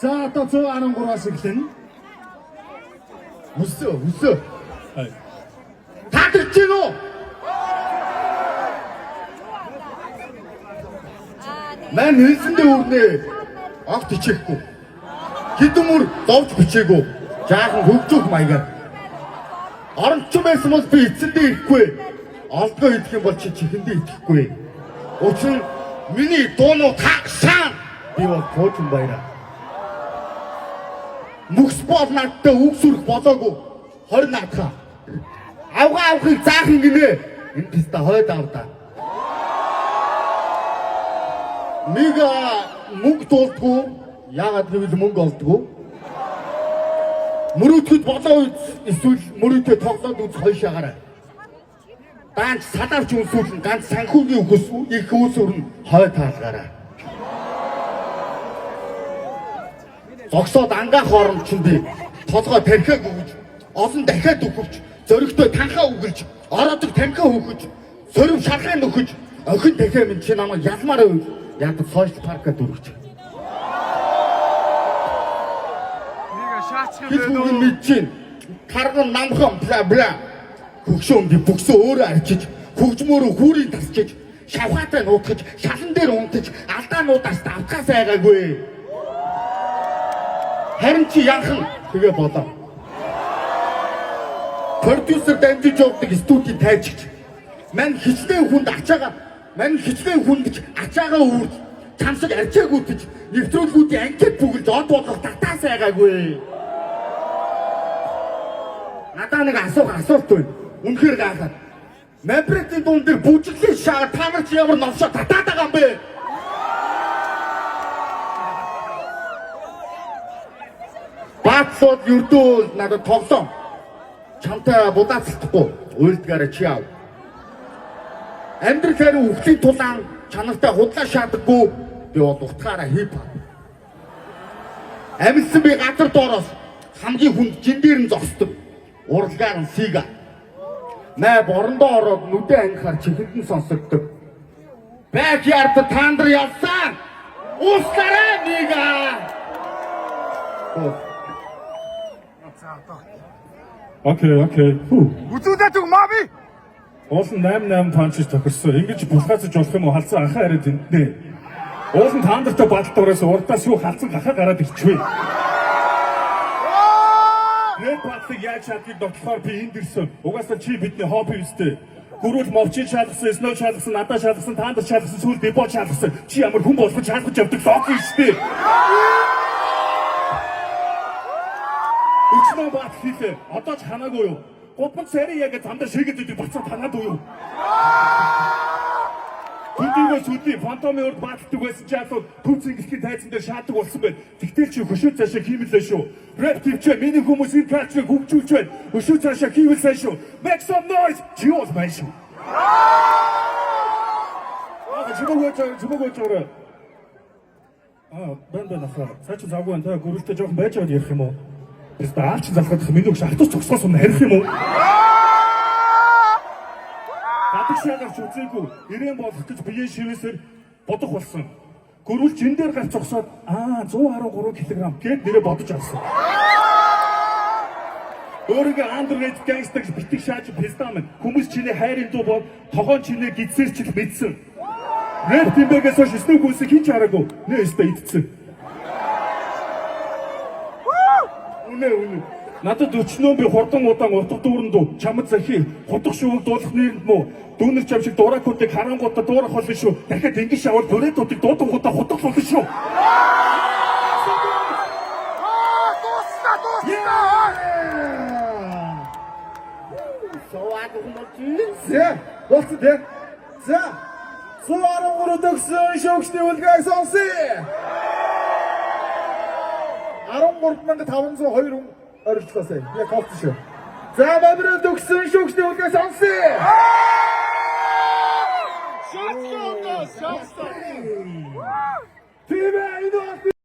За одоо 113-аас эхлэнэ. Өсөө. Таадж гин үү? Мань хэлсэндээ үрнэ. Огт ичээхгүй. Хэдүмөр зовж бичээгүй. Жаахан хөгжөх маягаар. Оронч байсан бол би эцэндээ ирэхгүй. Олдгоо идэх юм бол чи чихэндээ идэхгүй. Учир нь миний дуунууд хагшаа. Би бол туучин баяраа. Мөхс бол надтай үг сүрэх болоогүй. 20 наадхаа. Авахыг заах гинэ. Энэ писта хойд авдаа. Нэг мөнгө дуулдгүй. Яагаад гэвэл мөнгө олдгүй. Мөрөөдөд болоо эсвэл мөрөөдөө тоглоод үз хойшаагаарай. Даанч садарч үнсүүлэн ганц санхүүгийн өгөөс их үүсвэр нь хойд таалгаарай. Зогсоод ангаах оромчонд толгой тархиаг өгөж, олон дахиад өгөвч, зөрөгтэй танхаа өгөж, ороодог тамхиа өгөж, сөрөв шалгыг өгөж, охин дахиа минь чи намайг ялмаар яадаг сошиал паркад өргөж. Хэлбүрэн мэдчин тарган намхан бла хөгшөөнд бүксөө өөрөө арчиж хөгжмөөрөө хүүрийг тасчиж шавхаатай нуутгаж шалан дээр унтаж алдаануудаас давтахаас айгаагүй. Харин чи янхан тэгээ болоо. Продюсер дамжиж явдаг студийн тайжигч мань хичнээн хүнд ачаагаа үүрж чамсаг арчааг үтэж нэвтрүүлгүүдийн анкет бүгэлж од болгох татаас айгаагүй. Надаа нэг асуулт байна. Үнэхээр гайхаад. Мабритийн дуун дээр бүжиглээ шаа та нар чи ямар новшоо татаад байгаа юм бэ? Баацууд юрдөө надад тоглоом. Чамтай будаацлахгүй уйлдгаараа чи аав. Амьдрал хариу өвлийн тулаан чанартай худлаа шаадаггүй би бол утгаараа хийв. Амьдсан би газар доороос хамгийн хүнд жин дээр нь зогсдог. Уралгаар нь сига. Наа борондоо ороод нүдээ ангихаар чихэндэн сонсогддог. Бэкярд таандар ялсан. Ууслараа нэга. Окей. Үзүүлээд үг маби. Уулын 8 панчж тохирсон. Ингэж булгаацж болох юм уу? Халзан анхаа яриад тэнтнэ. Уулын таандартай бадалдуураас урдаас юу халзан гахаа гараад ирчихвэ. Нэг батлыг яаж чадгийг дотлохоор би энд ирсэн. Угаасаа чи бидний хобби үстэй. Гүрүүл мовчид шалгасан, сноо шалгасан, надад шалгасан, таандар шалгасан, сүүл дебот шалгасан. Чи ямар хүн болох шалгаж явдаг лог үстэй. Өчнөө бат хийлээ. Одоо ч ханаагүй юу? Гудман царай яг замдаа шигэд идэг бацаа танаад уу юу? Хүндийгөө сүдний фантомын урд бааталдаг байсан ч яасууд төв цэнгэлтийн тайзан дээр шаадаг болсон байна. Тэгтэл чи хөшөө цаашаа хиймэлээ шүү. Рэп төвчөө миний хүмүүс энэ калчрыг хөгжүүлж байна. Хөшөө цаашаа хийвэл сайн шүү. Make some noise. Чи юу байна шүү? Чимээгөө. Бэн ахаа. Цаач завгүй энэ гүрэлтэй жоохон байж аваад ярих юм уу? Бид аач залхах миний өгш алтус цогсоос өмнө харих юм уу? Гадаг шагарч үзээгүй ирээн болох гэж биеэ шивээсээр бодох болсон. Гөрүүл жин дээр гарч зогсоод 113 кг гээд нэрээ бодож авсан. Өөрийгөө андеррэд гангстер гэж битгий шааж пистамын хүмүүс чиний хайрын дуу бод тогоон чинээ гидсээр ч мэдсэн. Рэп тимбэгээс хойш снүг үсэг хинч хараагүй. Нэ өстө идсэн. Үнэ. Надад өчнөө би хурдан удаан утга дүүрэн дүү чамд захи хутга шүүг дуулах нэрэнд мөө дүүнер чам шиг дуурайкуудыг харангуудаа дуурах болно шүү. Дахиад ингэж шавар бүрээдүүдийг дуудангуудаа хутгалуулна шүү. За 113 төгсөн шүүгчдийн үлгээг сонсъё. 13502 хүн орилцоосэй. Яг колт шүү. За мабритийн төгсөн шүүгчдийн үлгээг сонсъё. Шатгоо. Тийм ээ.